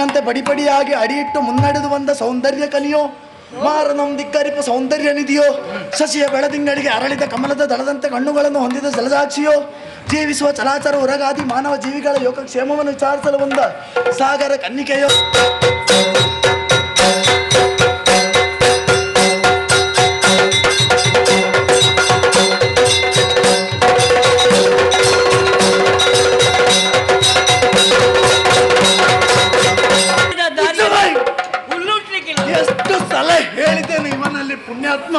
ಬಿರುಸಿನಂತೆ ಪಡಿಪಡಿಯಾಗಿ ಅಡಿಯಿಟ್ಟು ಮುನ್ನಡೆದು ಬಂದ ಸೌಂದರ್ಯ ಕಲಿಯೋ ಮಾರನೊಂದಿಕ್ಕರಿಪ ಸೌಂದರ್ಯ ನಿಧಿಯೋ ಶಶಿಯ ಬೆಳದಿಂಗಳಿಗೆ ಅರಳಿದ ಕಮಲದ ದಳದಂತೆ ಕಣ್ಣುಗಳನ್ನು ಹೊಂದಿದ ಜಲಸಾಕ್ಷಿಯೋ ಜೀವಿಸುವ ಚಲಾಚರ ಉರಗಾದಿ ಮಾನವ ಜೀವಿಗಳ ಯೋಗಕ್ಷೇಮವನ್ನು ವಿಚಾರಿಸಲು ಬಂದ ಸಾಗರ ಕನ್ನಿಕೆಯೋ ಎಷ್ಟು ಸಲ ಹೇಳಿದ್ದೇನೆ ಇವನಲ್ಲಿ ಪುಣ್ಯಾತ್ಮ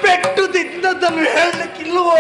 ಪೆಟ್ಟು ತಿದ್ದದ್ದನ್ನು ಹೇಳಲಿಕ್ಕಿಲ್ವೋ?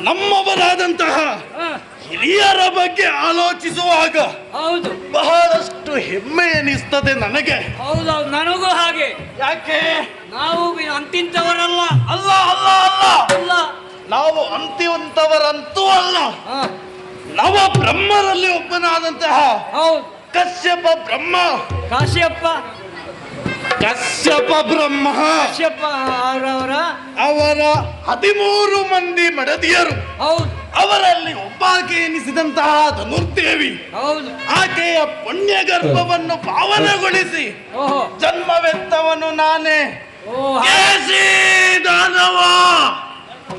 ನಮ್ಮವರಾದಂತಹ ಹಿರಿಯರ ಬಗ್ಗೆ ಆಲೋಚಿಸುವಾಗ ಹೌದು ಬಹಳಷ್ಟು ಹೆಮ್ಮೆ ಎನಿಸ್ತದೆ ನನಗೆ. ಹೌದೌದು, ನನಗೂ ಹಾಗೆ. ಯಾಕೆ? ನಾವು ಅಂತಿಂತವರಲ್ಲ. ಅಲ್ಲ ಅಲ್ಲ ಅಲ್ಲ ಅಲ್ಲ, ನಾವು ಅಂತಿವಂತವರಂತೂ ಅಲ್ಲ. ನವ ಬ್ರಹ್ಮರಲ್ಲಿ ಒಬ್ಬನಾದಂತಹ ಹೌದು ಕಶ್ಯಪ ಬ್ರಹ್ಮ. ಕಾಶ್ಯಪ್ಪ ಬ್ರಹ್ಮ ಕಾಶ್ಯಪ್ಪ ಅವರ 13 ಮಂದಿ ಮಡದಿಯರು. ಹೌದು, ಅವರಲ್ಲಿ ಒಬ್ಬಾಕೆ ಎನಿಸಿದಂತಹ ಧನುರ್ದೇವಿ. ಹೌದು, ಆಕೆಯ ಪುಣ್ಯ ಗರ್ಭವನ್ನು ಪಾವನಗೊಳಿಸಿ ಓಹೋ ಜನ್ಮವೆತ್ತವನು ನಾನೇ.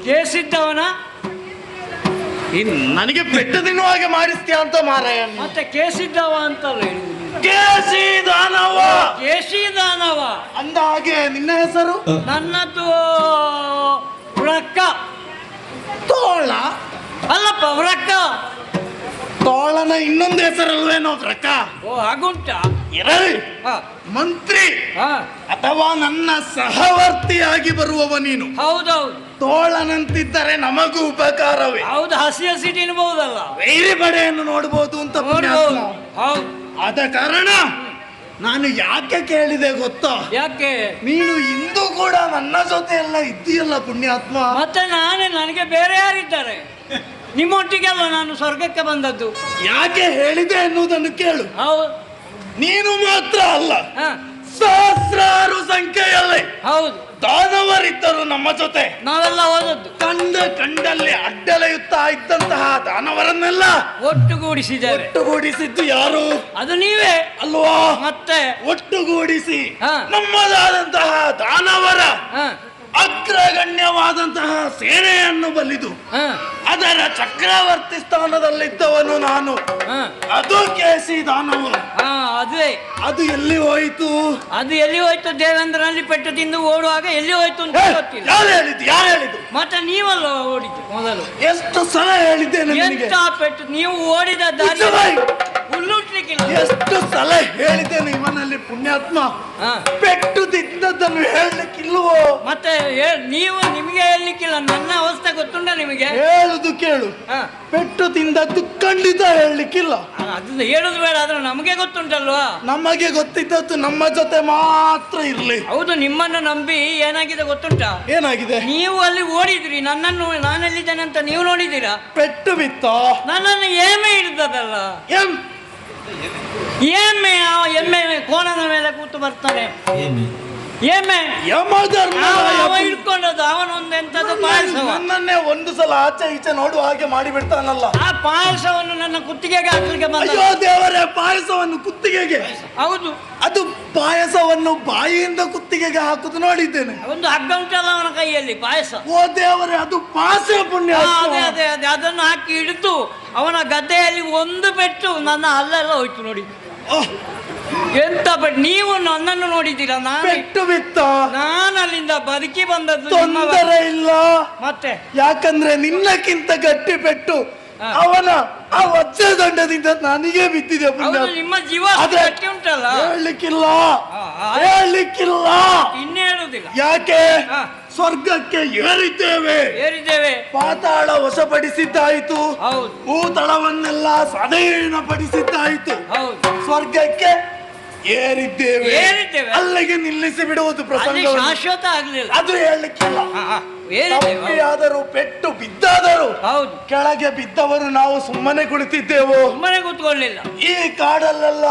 ಕೇಸಿದ್ದವನ ನನಗೆ ಪೆಟ್ಟು ತಿನ್ನುವ ಹಾಗೆ ಮಾಡಿಸ್ತೀಯ ಅಂತ ಮಾರಾಯ. ಮತ್ತೆ ಕೇಸಿದ್ದವ ಅಂತಲ್ಲ ಹೇಳುವುದು. ಕೇಸಿದಾನವ. ಕೇಸಿದಾನವ ಅಂದ ಹಾಗೆ ನಿನ್ನ ಹೆಸರು? ನನ್ನದು ವ್ರಕ್ಕ. ತೋಳ ಅಲ್ಲಪ್ಪ, ವ್ರಕ್ಕ. ತೋಳನ ಇನ್ನೊಂದು ಹೆಸರಲ್ವೇನೋ ವ್ರಕ? ಓ, ಹಾಗುಂಟ. ಇರಲಿ, ಮಂತ್ರಿ ಅಥವಾ ನನ್ನ ಸಹವರ್ತಿಯಾಗಿ ಬರುವವ ನೀನು. ಹೌದೌದು, ತೋಳನಂತಿದ್ದರೆ ನಮಗೂ ಉಪಕಾರವೇ. ಹೌದು, ಹಸಿ ಹಸಿ ತಿನ್ಬಹುದಲ್ಲ, ಬೇರೆ ಬಡೆಯನ್ನು ನೋಡ್ಬೋದು ಅಂತ. ಹೌದು, ಆದ ಕಾರಣ ನಾನು ಯಾಕೆ ಕೇಳಿದೆ ಗೊತ್ತಾ? ಯಾಕೆ? ನೀನು ಇಂದು ಕೂಡ ನನ್ನ ಜೊತೆ ಎಲ್ಲ ಇದ್ದೀಯಲ್ಲ ಪುಣ್ಯಾತ್ಮ. ಮತ್ತೆ ನನಗೆ ಬೇರೆ ಯಾರಿದ್ದಾರೆ? ನಿಮ್ಮೊಟ್ಟಿಗೆಲ್ಲ ನಾನು ಸ್ವರ್ಗಕ್ಕೆ ಬಂದದ್ದು. ಯಾಕೆ ಹೇಳಿದೆ ಎನ್ನುವುದನ್ನು ಕೇಳು. ಹೌದು, ನೀನು ಮಾತ್ರ ಅಲ್ಲ, ಹ, ಸಹಸ್ರಾರು ಸಂಖ್ಯೆಯಲ್ಲಿ ಹೌದು, ದಾನವರಿದ್ದರು ನಮ್ಮ ಜೊತೆ. ನಾವೆಲ್ಲ ಓದದ್ದು. ಕಂಡಲ್ಲಿ ಅಡ್ಡಲೆಯುತ್ತಾ ಇದ್ದಂತಹ ದಾನವರನ್ನೆಲ್ಲ ಒಟ್ಟುಗೂಡಿಸಿದ್ದು ಯಾರು? ಅದು ನೀವೇ ಅಲ್ವಾ? ಮತ್ತೆ ಒಟ್ಟುಗೂಡಿಸಿ ಹ, ನಮ್ಮದಾದಂತಹ ದಾನವರ ಅಗ್ರಗಣ್ಯವಾದಂತಹ ಸೇನೆಯನ್ನು ಬಲಿದು ಅದರ ಚಕ್ರವರ್ತಿ ಸ್ಥಾನದಲ್ಲಿದ್ದವನು ನಾನು. ಅದು ಕೇಸಿ ದಾನವ. ಅದೇ, ಅದು ಎಲ್ಲಿ ಹೋಯಿತು? ಅದು ಎಲ್ಲಿ ಹೋಯ್ತು? ದೇವೇಂದ್ರನಲ್ಲಿ ಪೆಟ್ಟು ತಿಂದು ಓಡುವಾಗ ಎಲ್ಲಿ ಹೋಯ್ತು ಅಂತ ಗೊತ್ತಿಲ್ಲ. ಯಾರು ಹೇಳಿದ್ದು? ಮತ್ತೆ ನೀವಲ್ಲ ಓಡಿದ್ದು ಮೊದಲು. ಎಷ್ಟು ಸಲ ಹೇಳಿದ್ದೇನೆ ನಿನಗೆ? ಎಂತ ಪೆಟ್ಟು? ನೀವು ಓಡಿದ ದಾರಿ ಹುಲ್ಲುಟ್ಲಿಕ್ಕಿಲ್ಲ. ಎಷ್ಟು ಸಲ ಹೇಳಿದ್ದೇನೆ ಇವನಲ್ಲಿ ಪುಣ್ಯಾತ್ಮ ಪೆಟ್ಟು ತಿದ್ದದ್ದನ್ನು ಹೇಳಲಿಕ್ಕಿಲ್ವೋ? ಮತ್ತೆ ನೀವು ನಿಮಗೆ ಹೇಳಲಿಕ್ಕಿಲ್ಲ. ನನ್ನ ಅವಸ್ಥೆ ಗೊತ್ತುಂಟ ನಿಮಗೆ? ಹೇಳುದು ಕೇಳು. ಪೆಟ್ಟು ತಿಂದದ್ದು ಖಂಡಿತ ಹೇಳಲಿಕ್ಕಿಲ್ಲ. ಅದನ್ನ ಹೇಳುದು ಬೇಡ, ಆದ್ರೆ ನಮಗೆ ಗೊತ್ತುಂಟಲ್ವಾ? ನಮಗೆ ಗೊತ್ತಿದ್ದದ್ದು ನಮ್ಮ ಜೊತೆ ಮಾತ್ರ ಇರ್ಲಿ. ಹೌದು, ನಿಮ್ಮನ್ನು ನಂಬಿ ಏನಾಗಿದೆ ಗೊತ್ತುಂಟ? ಏನಾಗಿದೆ? ನೀವು ಅಲ್ಲಿ ಓಡಿದ್ರಿ, ನನ್ನನ್ನು ನಾನೆಲ್ಲಿದ್ದೇನೆ ಅಂತ ನೀವು ನೋಡಿದ್ದೀರಾ? ಪೆಟ್ಟು ಬಿತ್ತ ನನ್ನನ್ನು ಏಮೆ ಹಿಡಿದದಲ್ಲ. ಎಮ್ಮೆ ಕೋಣದ ಮೇಲೆ ಕೂತು ಬರ್ತಾನೆ. ಏಮೆ ಯಮಧರ್ಮರಾಯ ಇಟ್ಕೊಂಡದ್ದು ಅವನೊಂದೆಂತದ್ದು ಪಾಯಸವ. ನನ್ನನ್ನೇ ಒಂದು ಸಲ ಆಚೆ ಈಚೆ ನೋಡುವ ಹಾಗೆ ಮಾಡಿ ಬಿಡ್ತಾನಲ್ಲ. ಆ ಪಾಯಸವನ್ನು ನನ್ನ ಕುತ್ತಿಗೆಗೆ ಹಾಕ್ಲಿಕ್ಕೆ ಬಂದ. ಅಯ್ಯೋ ದೇವರೇ, ಪಾಯಸವನ್ನು ಕುತ್ತಿಗೆಗೆ? ಹೌದು, ಅದು ಪಾಯಸವನ್ನು ಬಾಯಿಯಿಂದ ಕುತ್ತಿಗೆಗೆ ಹಾಕುದು ನೋಡಿದ್ದೇನೆ. ಒಂದು ಹಗ್ಗ ಉಂಟಲ್ಲ ಅವನ ಕೈಯಲ್ಲಿ ಪಾಯಸ. ಓ ದೇವರೇ, ಅದು ಪಾಸ ಪುಣ್ಯ. ಅದೇ ಅದೇ ಅದೇ ಅದನ್ನು ಹಾಕಿ ಹಿಡಿದು ಅವನ ಗದ್ದೆಯಲ್ಲಿ ಒಂದು ಪೆಟ್ಟು ನನ್ನ ಹಲ್ಲೆಲ್ಲ ಹೋಯ್ತು ನೋಡಿ. ಎಂತ ಪೆಟ್ಟು! ನೀವು ನನ್ನನ್ನು ನೋಡಿದ್ದೀರಾ? ಪೆಟ್ಟು ಬಿತ್ತ? ನಾನು ಅಲ್ಲಿಂದ ಬದುಕಿ ಬಂದದ್ದು. ತೊಂದರೆ ಇಲ್ಲ ಮತ್ತೆ, ಯಾಕಂದ್ರೆ ನಿನ್ನಕ್ಕಿಂತ ಗಟ್ಟಿ ಪೆಟ್ಟು ಅವನ ಆ ವಜ್ರದಂಡದಿಂದ ನನಗೆ ಬಿದ್ದಿದೆ. ನಿಮ್ಮ ಜೀವ ಗಟ್ಟಿ ಉಂಟಲ್ಲ. ಹೇಳಲಿಕ್ಕಿಲ್ಲ, ಹೇಳಲಿಕ್ಕಿಲ್ಲ. ಇನ್ನು ಹೇಳುದಿಲ್ಲ. ಯಾಕೆ? ಸ್ವರ್ಗಕ್ಕೆ ಏರಿದ್ದೇವೆ, ಪಾತಾಳ ವಶಪಡಿಸಿದ್ದಾಯಿತು, ಭೂತಳವನ್ನೆಲ್ಲ ಸ್ವಾಧೀನಪಡಿಸಿದ್ದಾಯಿತು, ಸ್ವರ್ಗಕ್ಕೆ ಏರಿದ್ದೇವೆ. ಅಲ್ಲಿಗೆ ನಿಲ್ಲಿಸಿ ಬಿಡುವುದು ಪ್ರಸಂಗ ಶಾಶ್ವತ ಆಗ್ಲಿಲ್ಲ. ಅದು ಹೇಳಲಿಕ್ಕಿಲ್ಲ. ಆದರೂ ಪೆಟ್ಟು ಬಿದ್ದಾದರೂ ಕೆಳಗೆ ಬಿದ್ದವರು ನಾವು ಸುಮ್ಮನೆ ಕುಳಿತಿದ್ದೆವು, ಸುಮ್ಮನೆ ಕೂತ್ಕೊಳ್ಳಿಲ್ಲ. ಈ ಕಾಡಲ್ಲೆಲ್ಲ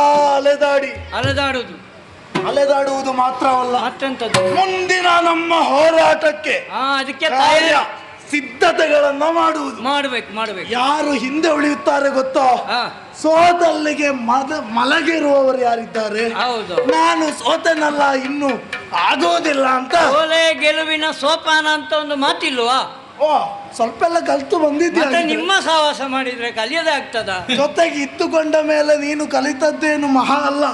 ಅಲೆದಾಡುವುದು ಮಾತ್ರವಲ್ಲ, ಮತ್ತೆಂತದ್ದು? ಮುಂದಿನ ನಮ್ಮ ಹೋರಾಟಕ್ಕೆ ಅದಕ್ಕೆ ಸಿದ್ಧತೆಗಳನ್ನ ಮಾಡಬೇಕು. ಯಾರು ಹಿಂದೆ ಉಳಿಯುತ್ತಾರೆ ಗೊತ್ತೋ? ಸೋತಲ್ಲಿಗೆ ಮಲಗಿರುವವರು ಯಾರಿದ್ದಾರೆ? ನಾನು ಸೋತನಲ್ಲ, ಇನ್ನು ಆಗೋದಿಲ್ಲ ಅಂತ. ಗೆಲುವಿನ ಸೋಪಾನ ಅಂತ ಒಂದು ಮಾತಿಲ್ವಾ? ಸ್ವಲ್ಪ ಎಲ್ಲ ಕಲಿತು ಬಂದಿದ್ದೆ. ನಿಮ್ಮ ಸಹವಾಸ ಮಾಡಿದ್ರೆ ಕಲಿಯದೇ ಆಗ್ತದ? ಜೊತೆಗೆ ಇತ್ತುಕೊಂಡ ಮೇಲೆ ನೀನು ಕಲಿತದ್ದೇನು ಮಹಾ ಅಲ್ಲ.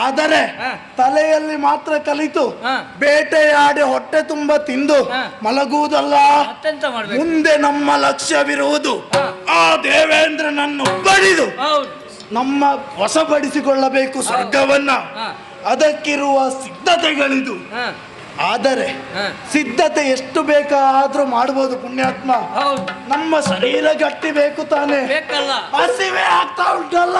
ಆದರೆ ತಲೆಯಲ್ಲಿ ಮಾತ್ರ ಕಲಿತು ಬೇಟೆಯಾಡಿ ಹೊಟ್ಟೆ ತುಂಬ ತಿಂದು ಮಲಗುವುದಲ್ಲ. ಮುಂದೆ ನಮ್ಮ ಲಕ್ಷ್ಯವಿರುವುದು ಆ ದೇವೇಂದ್ರನನ್ನು ಬಡಿದು ನಮ್ಮ ವಶಪಡಿಸಿಕೊಳ್ಳಬೇಕು ಸ್ವರ್ಗವನ್ನ. ಅದಕ್ಕಿರುವ ಸಿದ್ಧತೆಗಳಿದು. ಆದರೆ ಸಿದ್ಧತೆ ಎಷ್ಟು ಬೇಕಾದ್ರೂ ಮಾಡಬಹುದು ಪುಣ್ಯಾತ್ಮ. ನಮ್ಮ ಶರೀರ ಗಟ್ಟಿ ಬೇಕು ತಾನೆ. ಹಸಿವೆ ಆಗ್ತಾ ಉಂಟಲ್ಲ,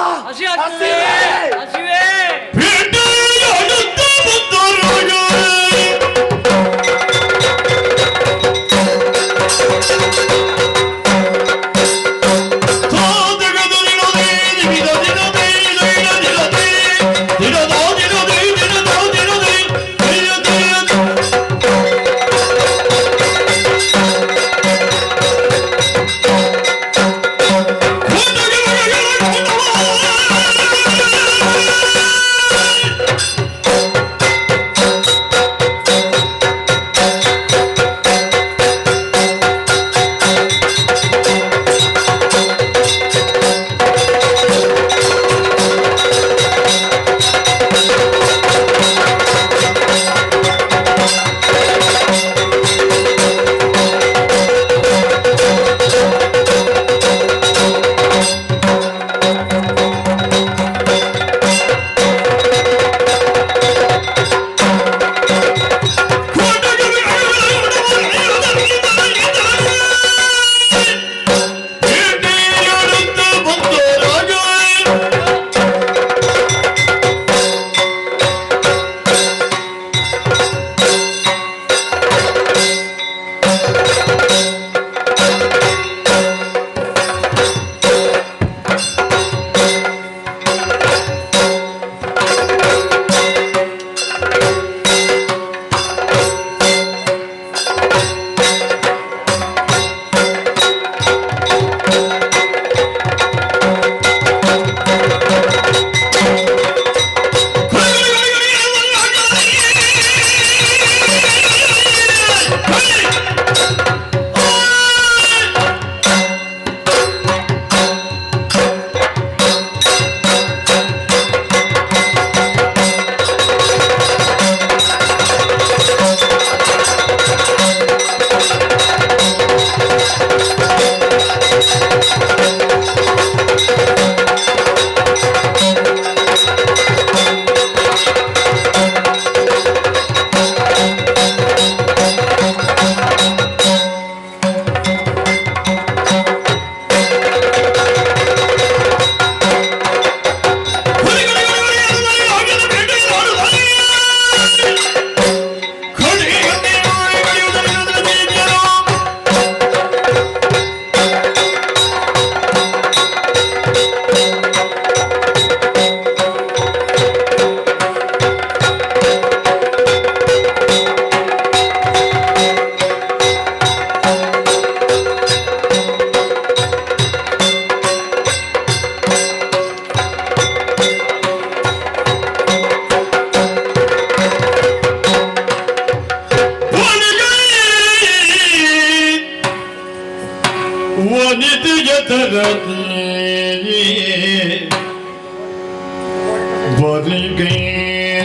ವನಿತೆಯ ತರದಿ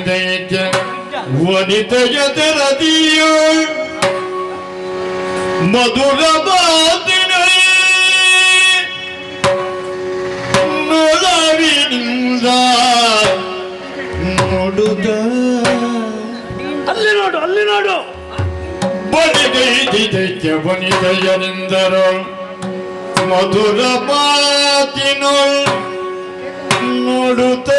ದೈತ್ಯ ವನಿತೆಯ ತರದಿಯು ಮಧುರ ಮಾತಿನ ನೊಲವಿನಿಂದ ನೋಡುತ್ತ ಅಲ್ಲಿ ನೋಡು ಬಡಿಗೈದಿದೈತ್ಯ ವನಿತೆಯನೆಂದರು ಮಧುರ ಮಾತಿನೊಳ್ ನೋಡುತ್ತ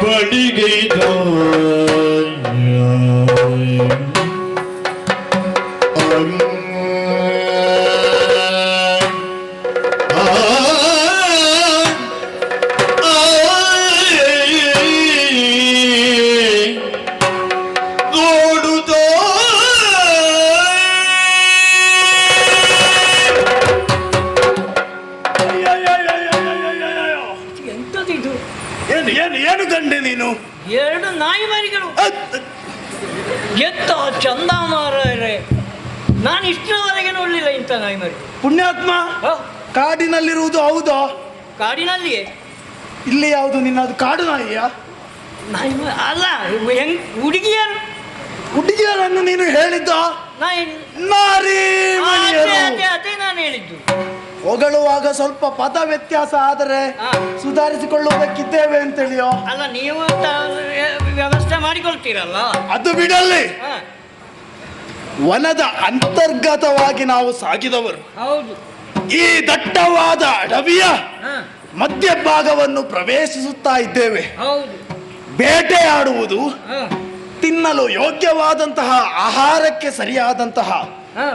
ಬಡಿಗೈದ ಎಂತದಿದು? ಏನು ಗಂಡೆ ನೀನು? ಎರಡು ನಾಯಿ ಮರಿಗಳು ಎತ್ತ ಚಂದ ಮಾರರೆ, ನಾನು ಇಷ್ಟರವರೆಗೆ ನೋಡ್ಲಿಲ್ಲ ಇಂಥ ನಾಯಿ ಮರಿ. ಪುಣ್ಯಾತ್ಮ, ಕಾಡಿನಲ್ಲಿರುವುದು ಹೌದಾ? ಕಾಡಿನಲ್ಲಿಯೇ? ಇಲ್ಲಿ ಯಾವುದು ನಿನ್ನದು ಕಾಡು ನಾಯಿಯ? ನಾಯಿ ಅಲ್ಲ, ಹೆಂಗ್ ಹುಡುಗಿಯರು ಹುಡುಗಿಯರನ್ನು ನೀನು ಹೇಳಿದ್ದ? ನಾಯಿ ನಾರಿ ಮಣಿಯರು. ಅದೇ ನಾನು ಹೇಳಿದ್ದು. ಹೊಗಳುವಾಗ ಸ್ವಲ್ಪ ಪದ ವ್ಯತ್ಯಾಸ ಆದರೆ ಸುಧಾರಿಸಿಕೊಳ್ಳುವುದಕ್ಕಿದ್ದೇವೆ ಅಂತೇಳಿಯೋ? ಅಲ್ಲ, ನೀವು ವ್ಯವಸ್ಥೆ ಮಾಡಿಕೊಳ್ತೀರಲ್ಲ. ಅದು ಬಿಡಲ್ಲಿ, ವನದ ಅಂತರ್ಗತವಾಗಿ ನಾವು ಸಾಗಿದವರು. ಹೌದು. ಈ ದಟ್ಟವಾದ ಅಡವಿಯ ಮಧ್ಯಭಾಗವನ್ನು ಪ್ರವೇಶಿಸುತ್ತಾ ಇದ್ದೇವೆ. ಹೌದು. ಬೇಟೆಯಾಡುವುದು, ತಿನ್ನಲು ಯೋಗ್ಯವಾದಂತಹ ಆಹಾರಕ್ಕೆ ಸರಿಯಾದಂತಹ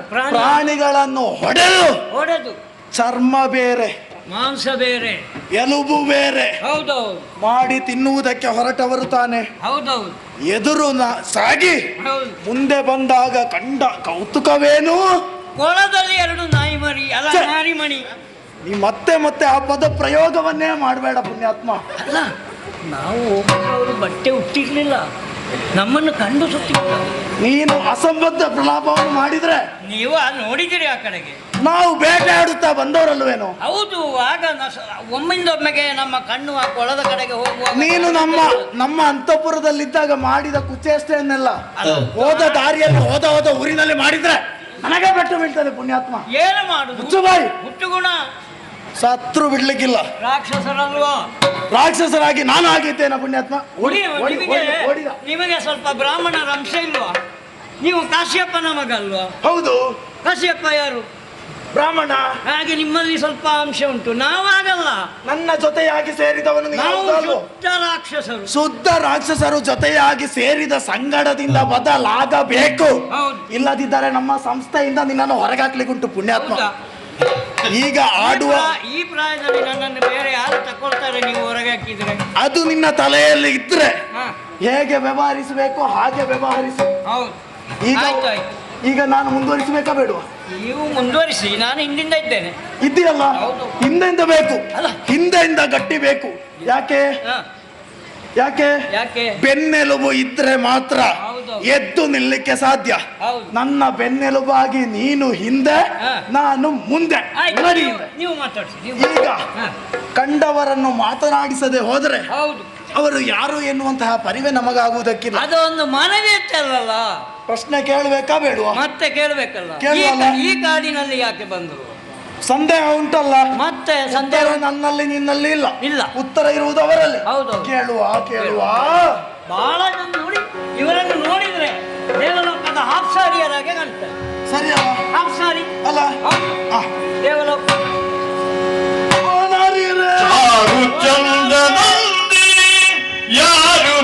ಪ್ರಾಣಿಗಳನ್ನು ಹೊಡೆದು ಚರ್ಮ ಬೇರೆ, ಮಾಂಸ ಬೇರೆ, ಎಲುಬು ಬೇರೆ ಹೌದೌದು ಮಾಡಿ ತಿನ್ನುವುದಕ್ಕೆ ಹೊರಟವರು ತಾನೆ. ಹೌದೌದು. ಎದುರು ಸಾಗಿ ಮುಂದೆ ಬಂದಾಗ ಕಂಡ ಕೌತುಕವೇನು? ಕೊಳದಲ್ಲಿ ಎರಡು ನಾಯಿ ಮರಿ, ಅಲ್ಲ ನಾರಿ ಮಣಿ. ನೀ ಮತ್ತೆ ಮತ್ತೆ ಆ ಪದ ಪ್ರಯೋಗವನ್ನೇ ಮಾಡಬೇಡ ಪುಣ್ಯಾತ್ಮ. ಅಲ್ಲ, ನಾವು ಅವರು ಬಟ್ಟೆ ಹುಟ್ಟಿರ್ಲಿಲ್ಲ, ನಮ್ಮನ್ನು ಕಂಡು ಸುತ್ತಿಲ್ಲ. ನೀನು ಅಸಂಬದ್ಧ ಪ್ರಲಾಪವನ್ನು ಮಾಡಿದ್ರೆ ನೀವು ನೋಡಿದಿರಿ ಆ ಕಡೆಗೆ. ನಾವು ಬೇಟೆಯಾಡುತ್ತಾ ಬಂದವರಲ್ವೇನೋ? ಹೌದು. ಆಗ ಒಮ್ಮಿಂದೊಮ್ಮೆಗೆ ನಮ್ಮ ಕಣ್ಣು ಆ ಕೊಳದ ಕಡೆಗೆ ಹೋಗುವ. ನೀನು ನಮ್ಮ ಅಂತಃಪುರದಲ್ಲಿದ್ದಾಗ ಮಾಡಿದ ಕುಚೇಷ್ಟೆಯನ್ನೆಲ್ಲ ಹೋದ ದಾರಿಯಲ್ಲಿ ಹೋದ ಊರಿನಲ್ಲಿ ಮಾಡಿದ್ರೆ ನನಗೆ ಬೆಟ್ಟು ಬೀಳ್ತದೆ ಪುಣ್ಯಾತ್ಮ. ಏನು ಮಾಡುದು? ಹುಚ್ಚುಬಾಯಿ, ಹುಟ್ಟುಗುಣ. ಸತ್ರು ಬಿಡ್ಲಿಕ್ಕಿಲ್ಲ. ರಾಕ್ಷಸರಲ್ವಾ? ರಾಕ್ಷಸರಾಗಿ ನಾನು ಆಗಿದ್ದೇನೆ ಪುಣ್ಯಾತ್ಮ. ನಿಮಗೆ ಸ್ವಲ್ಪ ಬ್ರಾಹ್ಮಣರ ಅಂಶ ಇಲ್ವಾ? ನೀವು ಕಾಶ್ಯಪ್ಪನ ಮಗ ಅಲ್ವಾ? ಹೌದು. ಕಾಶ್ಯಪ್ಪ ಯಾರು? ಬ್ರಾಹ್ಮಣ. ಹಾಗೆ ನಿಮ್ಮಲ್ಲಿ ಸ್ವಲ್ಪ ಅಂಶ ಉಂಟು, ನಾವಾಗಲ್ಲ. ನನ್ನ ಜೊತೆಯಾಗಿ ಸೇರಿದವನು ಶುದ್ಧ ರಾಕ್ಷಸರು. ಶುದ್ಧ ರಾಕ್ಷಸರು ಜೊತೆಯಾಗಿ ಸೇರಿದ ಸಂಗಡದಿಂದ ಬದಲಾಗಬೇಕು. ಇಲ್ಲದಿದ್ದರೆ ನಮ್ಮ ಸಂಸ್ಥೆಯಿಂದ ನಿನ್ನನ್ನು ಹೊರಗಾಕ್ಲಿಕ್ಕುಂಟು ಪುಣ್ಯಾತ್ಮ. ಈಗ ಆಡುವ ಈ ಪ್ರಾಯದಲ್ಲಿ ನನ್ನನ್ನು ಬೇರೆ ಯಾರು ತಕೊಳ್ತಾರೆ ನೀವು ಹೊರಗೆ ಹಾಕಿದ್ರೆ? ಅದು ನಿನ್ನ ತಲೆಯಲ್ಲಿ ಇದ್ರೆ ಹೇಗೆ ವ್ಯವಹರಿಸಬೇಕು ಹಾಗೆ ವ್ಯವಹರಿಸು. ಈಗ ನಾನು ಮುಂದುವರಿಸಬೇಕಾ ಬೇಡುವ? ನೀವು ಮುಂದುವರಿಸಿ, ನಾನು ಹಿಂದಿಂದ ಇದ್ದೇನೆ. ಇದ್ದೀಯಲ್ಲ, ಹಿಂದೆಯಿಂದ ಬೇಕು, ಹಿಂದೆಯಿಂದ ಗಟ್ಟಿ ಬೇಕು. ಯಾಕೆ ಯಾಕೆ ಬೆನ್ನೆಲುಬು ಇದ್ರೆ ಮಾತ್ರ ಎದ್ದು ನಿಲ್ಲಕ್ಕೆ ಸಾಧ್ಯ. ನನ್ನ ಬೆನ್ನೆಲುಬಾಗಿ ನೀನು ಹಿಂದೆ, ನಾನು ಮುಂದೆ. ಈಗ ಕಂಡವರನ್ನು ಮಾತನಾಡಿಸದೆ ಹೋದರೆ ಅವರು ಯಾರು ಎನ್ನುವಂತಹ ಪರಿವೆ ನಮಗಾಗುವುದಕ್ಕಿಲ್ಲ. ಅದೊಂದು ಮನವೀಯತೆ ಅಲ್ಲಲ್ಲ. ಪ್ರಶ್ನೆ ಕೇಳಬೇಕಾ ಬೇಡುವ? ಮತ್ತೆ ಕೇಳಬೇಕಲ್ಲ. ಈ ಕಾಡಿನಲ್ಲಿ ಯಾಕೆ ಬಂದರು? ಸಂದೇಹ ಉಂಟಲ್ಲ. ಮತ್ತೆ ಸಂದೇಹ ನನ್ನಲ್ಲಿ ನಿನ್ನಲ್ಲಿ ಇಲ್ಲ. ಇಲ್ಲ, ಉತ್ತರ ಇರುವುದು ಅವರಲ್ಲಿ. ಹೌದು. ಕೇಳುವ ಬಹಳ ಜನ ನೋಡಿ ಇವರನ್ನು ನೋಡಿದ್ರೆ ದೇವಲೋಕದ ಹಾಫ್ ಸಾರಿಯರಾಗೆ ಕಾಣ್ತಾರೆ. ಸರಿ ಅಲ್ಲ? ಹಾಫ್ ಸಾರಿ ಅಲ್ಲ? ದೇವಲೋಕ ಯಾರು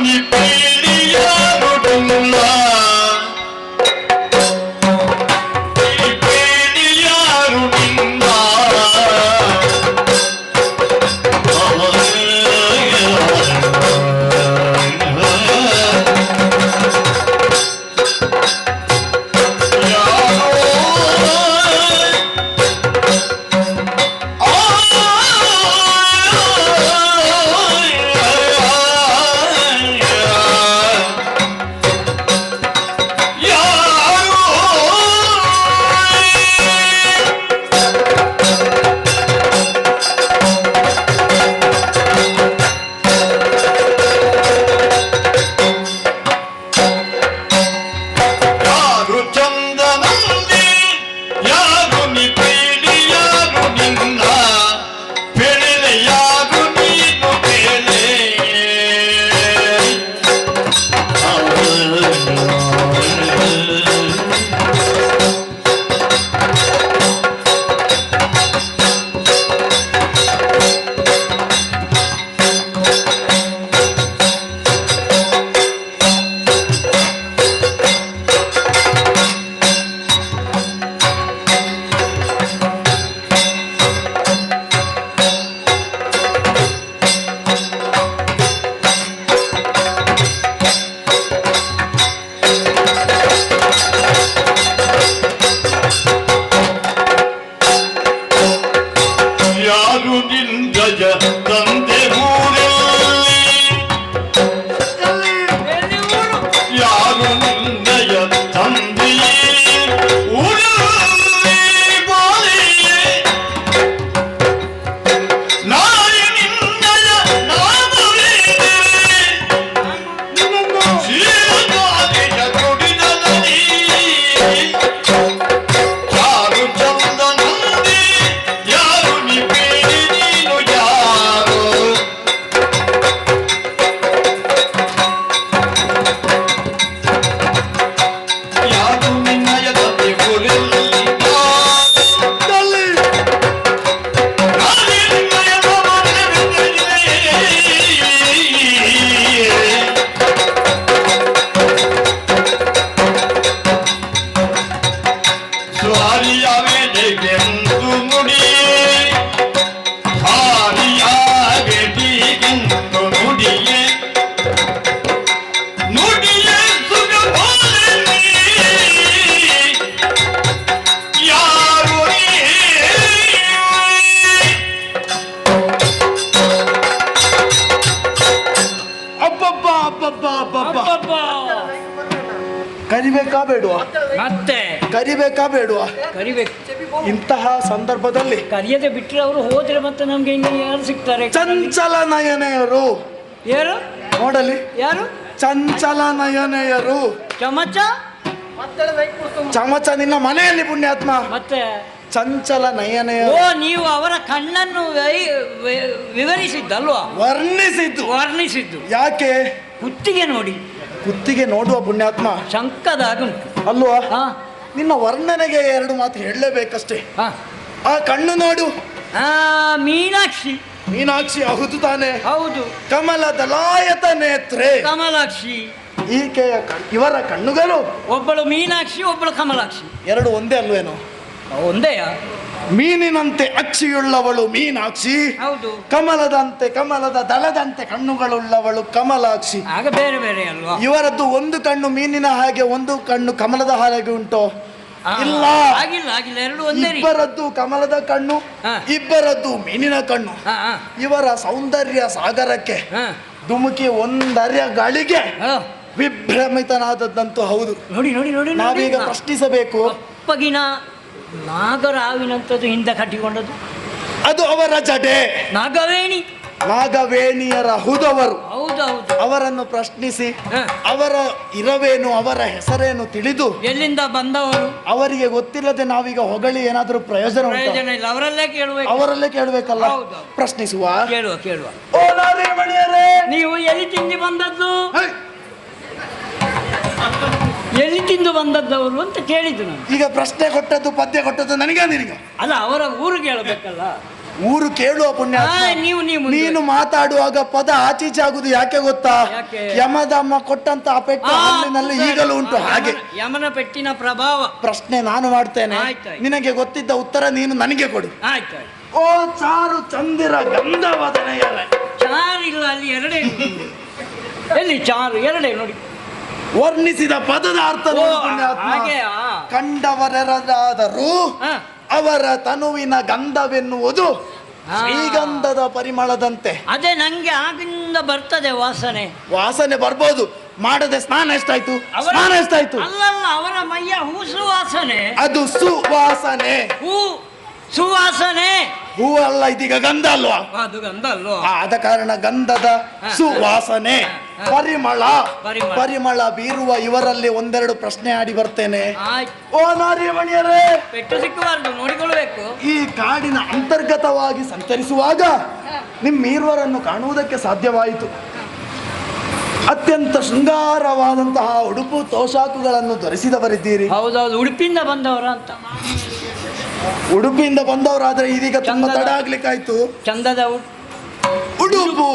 ಕರಿಬೇಕಾ ಬೇಡುವ? ಮತ್ತೆ ಕರಿಬೇಕಾ ಬೇಡುವ? ಕರಿಬೇಕು. ಇಂತಹ ಸಂದರ್ಭದಲ್ಲಿ ಕರಿಯದೆ ಬಿಟ್ಟರೆ ಅವರು ಹೋದ್ರೆ ಮತ್ತೆ ನಮ್ಗೆ ಇನ್ನು ಯಾರು ಸಿಗ್ತಾರೆ? ಚಂಚಲ ನಯನೆಯರು ಯಾರು ನೋಡಲಿ, ಯಾರು? ಚಂಚಲ ನಯನೆಯರು. ಚಮಚ ಚಮಚ ನಿನ್ನ ಮನೆಯಲ್ಲಿ ಪುಣ್ಯಾತ್ಮ. ಮತ್ತೆ ಚಂಚಲ ನಯನೆಯರು. ಓ, ನೀವು ಅವರ ಕಣ್ಣನ್ನು ವಿವರಿಸಿದ್ದಲ್ವಾ? ವರ್ಣಿಸಿದ್ದು. ಯಾಕೆ? ಕುತ್ತಿಗೆ ನೋಡಿ. ಕುತ್ತಿಗೆ ನೋಡುವ ಪುಣ್ಯಾತ್ಮ. ಶಂಕದಾಗುಂಟು ಅಲ್ವಾ? ಹಾ, ನಿನ್ನ ವರ್ಣನೆಗೆ ಎರಡು ಮಾತು ಹೇಳಲೇಬೇಕಷ್ಟೇ. ಹಾ. ಆ ಕಣ್ಣು ನೋಡು. ಮೀನಾಕ್ಷಿ. ಮೀನಾಕ್ಷಿ ಹೌದು ತಾನೆ? ಹೌದು. ಕಮಲ ದಲಾಯತ ನೇತ್ರೆ. ಕಮಲಾಕ್ಷಿ. ಈಕೆಯ ಇವರ ಕಣ್ಣುಗಳು ಒಬ್ಬಳು ಮೀನಾಕ್ಷಿ, ಒಬ್ಬಳು ಕಮಲಾಕ್ಷಿ. ಎರಡು ಒಂದೇ ಅಲ್ವೇನೋ? ಒಂದೇಯಾ? ಮೀನಿನಂತೆ ಅಕ್ಷಿಯುಳ್ಳವಳು ಮೀನಾಕ್ಷಿ. ಹೌದು. ಕಮಲದಂತೆ ಕಮಲದ ದಳದಂತೆ ಕಣ್ಣುಗಳುಳ್ಳವಳು ಕಮಲಾಕ್ಷಿ. ಆಗ ಬೇರೆ ಬೇರೆ ಅಲ್ವಾ? ಇವರದ್ದು ಒಂದು ಕಣ್ಣು ಮೀನಿನ ಹಾಗೆ, ಒಂದು ಕಣ್ಣು ಕಮಲದ ಹಾಗೆ ಉಂಟು? ಇಲ್ಲ, ಆಗಿಲ್ಲ ಆಗಿಲ್ಲ, ಎರಡು ಒಂದೇ. ಇಬ್ಬರದ್ದು ಕಮಲದ ಕಣ್ಣು, ಇಬ್ಬರದ್ದು ಮೀನಿನ ಕಣ್ಣು. ಇವರ ಸೌಂದರ್ಯ ಸಾಗರಕ್ಕೆ ಧುಮುಕಿ ಒಂದರ್ಯ ಗಳಿಗೆ ವಿಭ್ರಮಿತನಾದದ್ದಂತೂ ಹೌದು. ನೋಡಿ ನೋಡಿ ನೋಡಿ, ನಾವೀಗ ಪ್ರಶ್ನಿಸಬೇಕು. ಅಪ್ಪಗಿನ ನಾಗರಾವಿನಂಥದ್ದು ಹಿಂದೆ ಕಟ್ಟಿಕೊಂಡದ್ದು ಅದು ಅವರ ಜಡೆ. ನಾಗವೇಣಿಯರ ಹುದವರು. ಹೌದೌದು. ಅವರನ್ನು ಪ್ರಶ್ನಿಸಿ ಅವರ ಇರವೇನು, ಅವರ ಹೆಸರೇನು ತಿಳಿದು ಎಲ್ಲಿಂದ ಬಂದವರು ಅವರಿಗೆ ಗೊತ್ತಿಲ್ಲದೆ ನಾವೀಗ ಹೊಗಳಿ ಏನಾದರೂ ಪ್ರಯೋಜನ ಇಲ್ಲ. ಅವರಲ್ಲೇ ಕೇಳಬೇಕಲ್ಲ. ಪ್ರಶ್ನಿಸುವ. ಕೇಳುವ. ಓ ನಾರಿಮಣಿಯರೇ, ನೀವು ಎಲ್ಲಿ ತಿಂದು ಬಂದದ್ದು? ಎಲ್ಲಿ ತಿಂದು ಬಂದದ್ದವರು ಅಂತ ಕೇಳಿದ್ದು ನಾನು. ಈಗ ಪ್ರಶ್ನೆ ಕೊಟ್ಟದ್ದು ಪದ್ಯ ಕೊಟ್ಟದ್ದು ನನಗೆ ನಿನಗೆ ಅಲ್ಲ, ಅವರ ಊರು ಕೇಳಬೇಕಲ್ಲ. ಊರು ಕೇಳುವ ಪುಣ್ಯ. ನೀನು ಮಾತಾಡುವಾಗ ಪದ ಆಚೀಚೆ ಆಗುದು ಯಾಕೆ ಗೊತ್ತಾ? ಯಮದಮ್ಮ ಕೊಟ್ಟಂತ ಪೆಟ್ಟು ಹಲ್ಲಿನಲ್ಲಿ ಈಗಲೂ ಉಂಟು. ಹಾಗೆ ಯಮನ ಪೆಟ್ಟಿನ ಪ್ರಭಾವ. ಪ್ರಶ್ನೆ ನಾನು ಮಾಡ್ತೇನೆ, ನಿನಗೆ ಗೊತ್ತಿದ್ದ ಉತ್ತರ ನೀನು ನನಗೆ ಕೊಡು. ಆಯ್ತು. ಓ ಚಾರು ಚಂದಿರ ಗಂಧವದನೆಯರ. ಚಾರಿಲ್ಲ, ಅಲ್ಲಿ ಎರಡೇ. ಎಲ್ಲಿ ಚಾರು? ಎರಡೇ ನೋಡಿ. ವರ್ಣಿಸಿದ ಪದದ ಅರ್ಥ ಕಂಡವರೆರಾದರೂ ಅವರ ತನುವಿನ ಗಂಧವೆನ್ನುವುದು ಶ್ರೀಗಂಧದ ಪರಿಮಳದಂತೆ. ಅದೇ ನಂಗೆ ಆಗಿಂದ ಬರ್ತದೆ ವಾಸನೆ ಬರ್ಬೋದು. ಮಾಡದೆ ಸ್ನಾನ ಎಷ್ಟಾಯ್ತು? ಅಲ್ಲಲ್ಲ, ಅವರ ಮೈಯ ಹೂ ಸುವಾಸನೆ. ಅದು ಸುವಾಸನೆ. ಸುವಾಸನೆ ಹೂ ಅಲ್ಲ, ಇದೀಗ ಗಂಧ ಅಲ್ವಾ? ಅದು ಗಂಧ ಅಲ್ವಾ? ಆದ ಕಾರಣ ಗಂಧದ ಸುವಾಸನೆ, ಪರಿಮಳ ಬೀರುವ ಇವರಲ್ಲಿ ಒಂದೆರಡು ಪ್ರಶ್ನೆ ಆಡಿ ಬರ್ತೇನೆ. ಓ ನಾರಿಮಣಿಯರೇ, ಪೆಟ್ಟು ಸಿಕ್ಕಬಾರ್ದು, ನೋಡಿಕೊಳ್ಬೇಕು. ಈ ಕಾಡಿನ ಅಂತರ್ಗತವಾಗಿ ಸಂಚರಿಸುವಾಗ ನಿಮ್ಮೀರ್ವರನ್ನು ಕಾಣುವುದಕ್ಕೆ ಸಾಧ್ಯವಾಯಿತು. ಅತ್ಯಂತ ಶೃಂಗಾರವಾದಂತಹ ಉಡುಪು ತೋಷಾಕುಗಳನ್ನು ಧರಿಸಿದವರಿದ್ದೀರಿ. ಹೌದೌದು, ಉಡುಪಿಯಿಂದ ಬಂದವರ ಅಂತ. ಉಡುಪಿಯಿಂದ ಬಂದವರಾದ್ರೆ ಇದೀಗ ತುಂಬಾ ತಡ ಆಗ್ಲಿಕ್ಕಾಯ್ತು. ಚಂದದ ಉಡುಪು,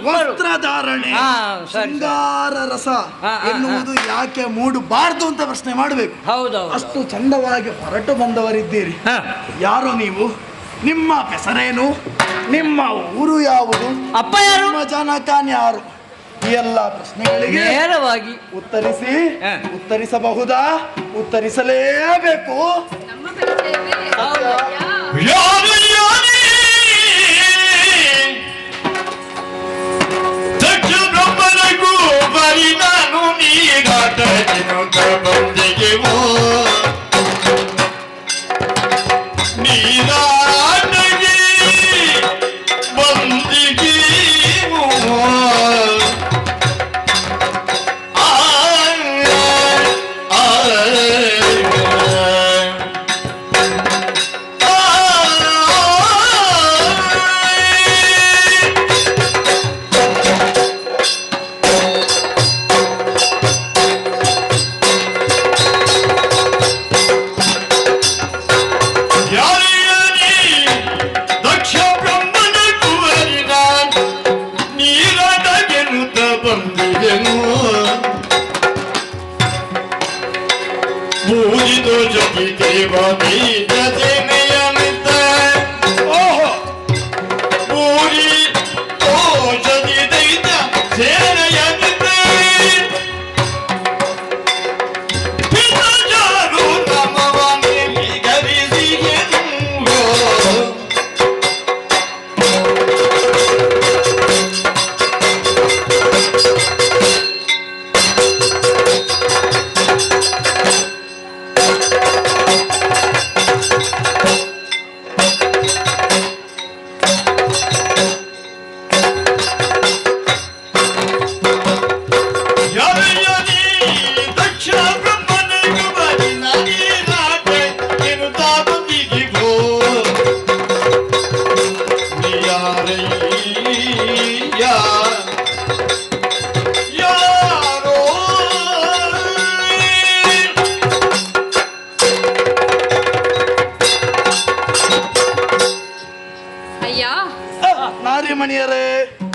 ವಸ್ತ್ರಧಾರಣೆ, ಶೃಂಗಾರ ರಸ ಎನ್ನುವುದು ಯಾಕೆ ಮೂಡಬಾರ್ದು ಅಂತ ಪ್ರಶ್ನೆ ಮಾಡಬೇಕು. ಹೌದೌದು, ಅಷ್ಟು ಚಂದವಾಗಿ ಹೊರಟು ಬಂದವರಿದ್ದೀರಿ. ಯಾರೋ ನೀವು? ನಿಮ್ಮ ಹೆಸರೇನು? ನಿಮ್ಮ ಊರು ಯಾವುದು? ಅಪ್ಪ ಯಾರು? ನಿಮ್ಮ ಜನಕಾನ್ ಯಾರು? ಈ ಎಲ್ಲ ಪ್ರಶ್ನೆಗಳಿಗೆ ನೇರವಾಗಿ ಉತ್ತರಿಸಬಹುದಾ? ಉತ್ತರಿಸಲೇಬೇಕು.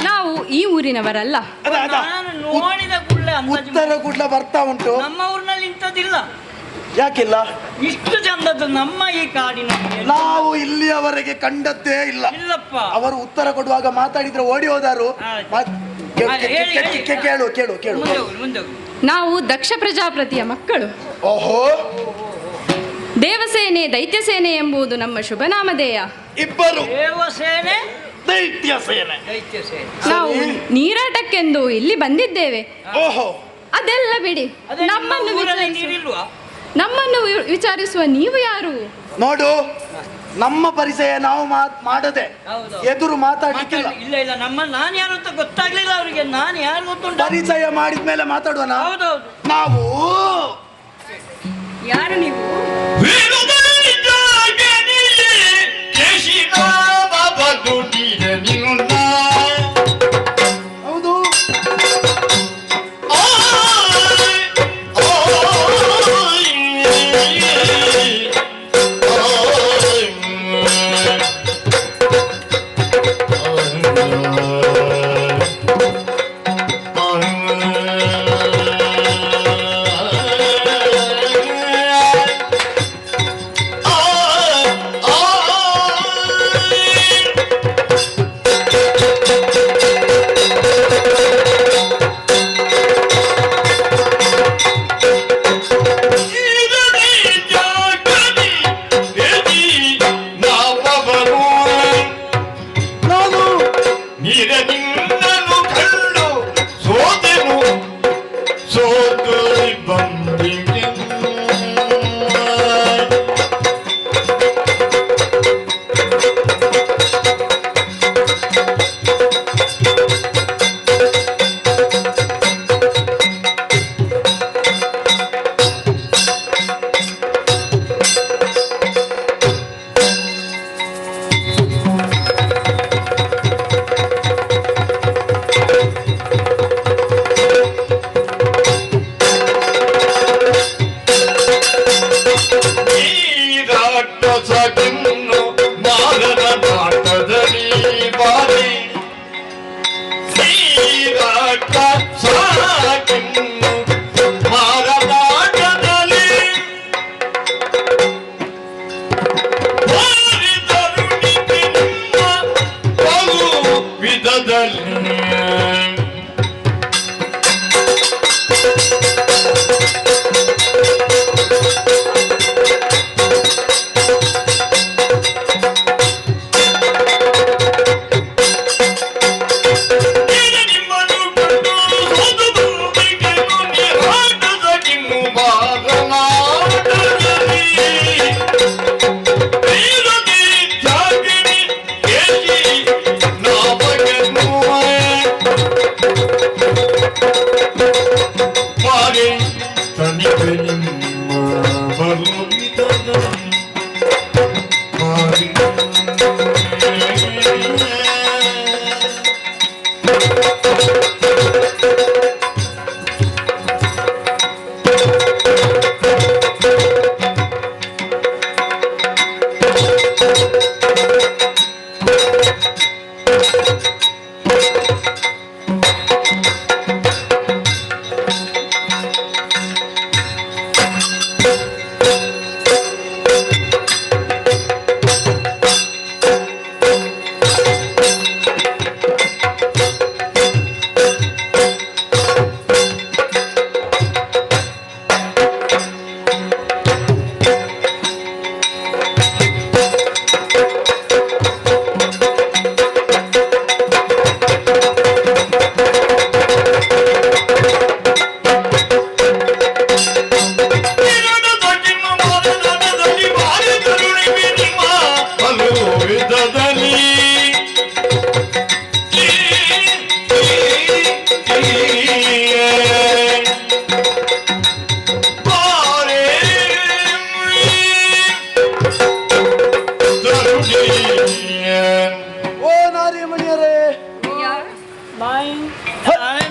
ನಾವು ಈ ಊರಿನವರಲ್ಲ. ನಾನು ನೋಡಿದ ಕೂಡಲೇ ಉತ್ತರ ಕೂಡ್ಲ ಬರ್ತಾ ಉಂಟು. ನಮ್ಮ ಊರಿನಲ್ಲಿ ಇಂಥದ್ದಿಲ್ಲ. ಯಾಕಿಲ್ಲ? ಇಷ್ಟು ಚಂದದ್ದು ನಮ್ಮ ಈ ಕಾಡಿನ ನಾವು ಇಲ್ಲಿಯವರೆಗೆ ಕಂಡದ್ದೇ ಇಲ್ಲ. ಇಲ್ಲಪ್ಪ. ಅವರು ಉತ್ತರ ಕೊಡುವಾಗ ಮಾತಾಡಿದ್ರೆ ಓಡಿ ಹೋದಾರು. ಕೇಳು ಕೇಳು ಕೇಳು. ಮುಂದೆ ಹೋಗು. ನಾವು ದಕ್ಷ ಪ್ರಜಾಪತಿಯ ಮಕ್ಕಳು. ಓಹೋ. ದೇವಸೇನೆ ದೈತ್ಯಸೇನೆ ಎಂಬುದು ನಮ್ಮ ಶುಭನಾಮಧೇಯ. ಇಬ್ಬರು ದೇವಸೇನೆ ದೈತ್ಯ ಸೇನೆ. ದೈತ್ಯ ಸೇನೆ. ನಾವು ನೀರಾಟಕ್ಕೆಂದು ಇಲ್ಲಿ ಬಂದಿದ್ದೇವೆ. ಓಹೋ. ಅದೆಲ್ಲ ಬಿಡಿ, ನಮ್ಮನ್ನು ವಿಚಾರಿಸುವ ನೀವು ಯಾರು? ನೋಡು, ನಮ್ಮ ಪರಿಚಯ ನಾವು ಮಾಡದೆ ಎದುರು ಮಾತಾಡ್ಲಿಕ್ಕಿಲ್ಲ. ಇಲ್ಲ ಇಲ್ಲ, ನಾನು ಯಾರು ಅಂತ ಗೊತ್ತಾಗ್ಲಿಲ್ಲ ಅವರಿಗೆ. ನಾನು ಯಾರು ಗೊತ್ತುಂಟು? ಪರಿಚಯ ಮಾಡಿದ್ಮೇಲೆ ಮಾತಾಡುವ. ಹೌದೌದು. ನಾವು ಯಾರು ನೀವು? ಹೌದು.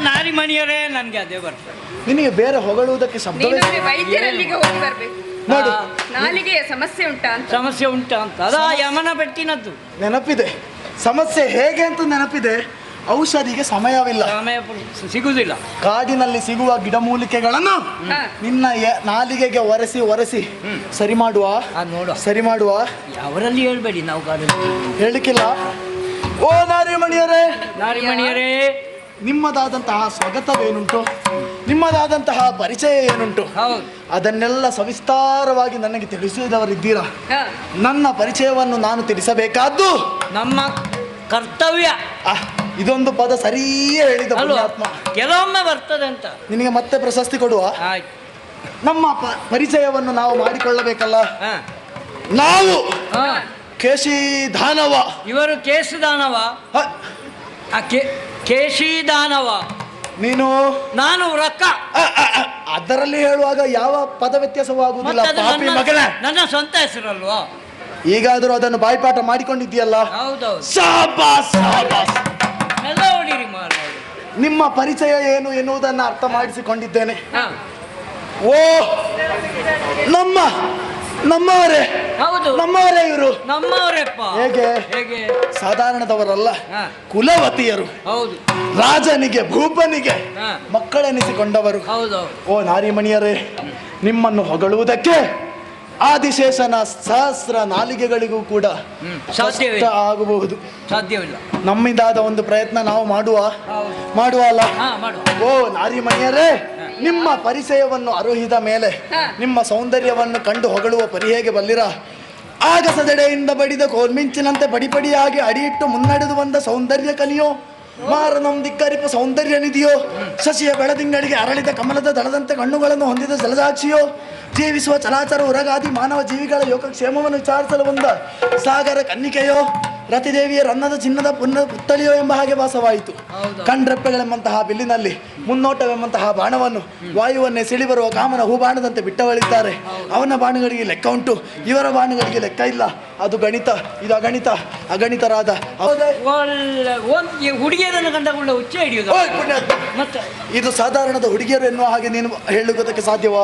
ನಾರಿಮಣಿಯರೇ ನನಗೆ ಅದೇ ಬರ್ತದೆ. ನಿನಗೆ ಬೇರೆ ಹೊಗಳುವುದಕ್ಕೆ ಶಬ್ದವೇ ವೈದ್ಯರಲ್ಲಿಗೆ ಹೋಗಿ ಬರ್ಬೇಕು. ನೋಡು, ನಾಲಿಗೆ ಸಮಸ್ಯೆ ಉಂಟಾ ಅಂತ. ಸಮಸ್ಯೆ ಉಂಟಾ ಅಂತ ಅದ ಯಮನ ಬೆಟ್ಟಿನದ್ದು ನೆನಪಿದೆ. ಸಮಸ್ಯೆ ಹೇಗೆ ಅಂತ ನೆನಪಿದೆ. ಔಷಧಿಗೆ ಸಮಯವಿಲ್ಲ. ಸಮಯ ಸಿಗುವುದಿಲ್ಲ. ಕಾಡಿನಲ್ಲಿ ಸಿಗುವ ಗಿಡಮೂಲಿಕೆಗಳನ್ನು ಹಾ. ನಿನ್ನ ನಾಲಿಗೆಗೆ ಒರೆಸಿ ಸರಿ ಮಾಡುವ. ನೋಡುವ. ಸರಿ ಮಾಡುವ. ಅವರಲ್ಲಿ ಹೇಳ್ಬೇಡಿ, ನಾವು ಕಾಡಲ್ಲಿ ಹೇಳಿಕ್ಕಿಲ್ಲ. ಓ ನಾರಿಮಣಿಯರೇ, ನಾರಿಮಣಿಯರೇ, ನಿಮ್ಮದಾದಂತಹ ಸ್ವಗತವೇನುಂಟು, ನಿಮ್ಮದಾದಂತಹ ಪರಿಚಯ ಏನುಂಟು, ಹೌದು, ಅದನ್ನೆಲ್ಲ ಸವಿಸ್ತಾರವಾಗಿ ನನಗೆ ತಿಳಿಸಿದವರಿದ್ದೀರಾ. ಹಾ. ನನ್ನ ಪರಿಚಯವನ್ನು ನಾನು ತಿಳಿಸಬೇಕಾದ್ದು ನಮ್ಮ ಕರ್ತವ್ಯ ಇದೊಂದು ಪದ ಸರಿಯೇ ಹೇಳಿದ ಅಲ್ವಾ? ಪುಣ್ಯಾತ್ಮ. ಕೆಲವೊಮ್ಮೆ ಬರ್ತದೆ ಅಂತ. ನಿನಗೆ ಮತ್ತೆ ಪ್ರಶಸ್ತಿ ಕೊಡುವ. ಆಯ್ತು. ನಮ್ಮ ಪರಿಚಯವನ್ನು ನಾವು ಮಾಡಿಕೊಳ್ಳಬೇಕಲ್ಲ. ಹಾ. ನಾವು ಹಾ. ಕೇಶಿದಾನವ. ಇವರು ಕೇಶದಾನವ. ಹ, ಕೇಶಿದಾನವ. ನೀನು ನಾನು ರೊಕ್ಕ. ಅದರಲ್ಲಿ ಹೇಳುವಾಗ ಯಾವ ಪದ ವ್ಯತ್ಯಾಸವಾಗುವುದಿಲ್ಲ. ಮತ್ತೆ ಅದು ಪಾಪಿ ಮಗನೇ, ನನ್ನ ಸ್ವಂತ ಹೆಸರಲ್ವಾ? ಈಗಾದರೂ ಅದನ್ನು ಬಾಯ್ಪಾಠ ಮಾಡಿಕೊಂಡಿದ್ದೀಯಲ್ಲ. ಹೌದೌದು. ಶಾಬಾಸ್ ಶಾಬಾಸ್. ಎಲ್ಲ ಹೊಡಿರಿ ಮಾರಾಯ. ನಿಮ್ಮ ಪರಿಚಯ ಏನು ಎನ್ನುವುದನ್ನು ಅರ್ಥ ಮಾಡಿಸಿಕೊಂಡಿದ್ದೇನೆ. ಹಾ. ಓ ನಮ್ಮವರೇ, ಹೌದು, ನಮ್ಮವರೇ ಇವರು. ನಮ್ಮವರಪ್ಪ. ಹೇಗೆ? ಹೇಗೆ? ಸಾಧಾರಣದವರಲ್ಲ, ಹಾ. ಕುಲವತಿಯರು. ಹೌದು. ರಾಜನಿಗೆ ಭೂಪನಿಗೆ ಹಾ. ಮಕ್ಕಳೆನಿಸಿಕೊಂಡವರು. ಹೌದು. ಓ ನಾರಿಮಣಿಯರೇ, ನಿಮ್ಮನ್ನು ಹೊಗಳುವುದಕ್ಕೆ ಆದಿಶೇಷನ ಸಹಸ್ರ ನಾಲಿಗೆಗಳಿಗೂ ಕೂಡ ಸಾಧ್ಯವಿಲ್ಲ. ಕಷ್ಟ ಆಗಬಹುದು. ಸಾಧ್ಯವಿಲ್ಲ. ನಮ್ಮಿಂದಾದ ಒಂದು ಪ್ರಯತ್ನ ನಾವು ಮಾಡುವ ಅಲ್ಲ. ಹಾ, ಮಾಡು. ಓ ನಾರಿಮಣಿಯರೇ, ನಿಮ್ಮ ಪರಿಚಯವನ್ನು ಅರೋಹಿದ ಮೇಲೆ ನಿಮ್ಮ ಸೌಂದರ್ಯವನ್ನು ಕಂಡು ಹೊಗಳುವ ಪರಿ ಹೇಗೆ ಬಲ್ಲಿರ? ಆಗಸದೆಡೆಯಿಂದ ಬಡಿದ ಕೋಲ್ಮಿಂಚಿನಂತೆ ಪಡಿಪಡಿಯಾಗಿ ಅಡಿಯಿಟ್ಟು ಮುನ್ನಡೆದು ಬಂದ ಸೌಂದರ್ಯ ಕಲಿಯೋ, ಮಾರನಂ ದಿಕ್ಕರಿಪ ಸೌಂದರ್ಯ ನಿಧಿಯೋ, ಶಶಿಯ ಬೆಳದಿಂಗಳಿಗೆ ಅರಳಿದ ಕಮಲದ ದಳದಂತೆ ಕಣ್ಣುಗಳನ್ನು ಹೊಂದಿದ ಜಲಸಾಕ್ಷಿಯೋ, ಜೀವಿಸುವ ಚಲಾಚರ ಉರಗಾದಿ ಮಾನವ ಜೀವಿಗಳ ಯೋಗಕ್ಷೇಮವನ್ನು ವಿಚಾರಿಸಲು ಬಂದ ಸಾಗರ ಕನ್ನಿಕೆಯೋ, ರತಿದೇವಿಯ ರನ್ನದ ಚಿನ್ನದ ಪುತ್ತಳಿಯೋ ಎಂಬ ಹಾಗೆ ಭಾಸವಾಯಿತು. ಕಣ್ರೆಪ್ಪೆಗಳೆಂಬಂತಹ ಬಿಲ್ಲಿನಲ್ಲಿ ಮುನ್ನೋಟವೆಂಬಂತಹ ಬಾಣವನ್ನು ವಾಯುವನ್ನೇ ಸಿಳಿ ಬರುವ ಕಾಮನ ಹೂಬಾಣದಂತೆ ಬಿಟ್ಟವಳಿದ್ದಾರೆ. ಅವನ ಬಾಣಗಳಿಗೆ ಲೆಕ್ಕ ಉಂಟು, ಇವರ ಬಾಣಗಳಿಗೆ ಲೆಕ್ಕ ಇಲ್ಲ. ಅದು ಗಣಿತ, ಇದು ಅಗಣಿತ, ಅಗಣಿತರಾದ ಹುಡುಗಿಯರನ್ನು ಕಂಡಕೊಂಡ ಹುಚ್ಚ ಹಿಡಿಯುವುದು. ಮತ್ತೆ ಇದು ಸಾಧಾರಣದ ಹುಡುಗಿಯರು ಎನ್ನುವ ಹಾಗೆ ನೀನು ಹೇಳುವುದಕ್ಕೆ ಸಾಧ್ಯವಾ?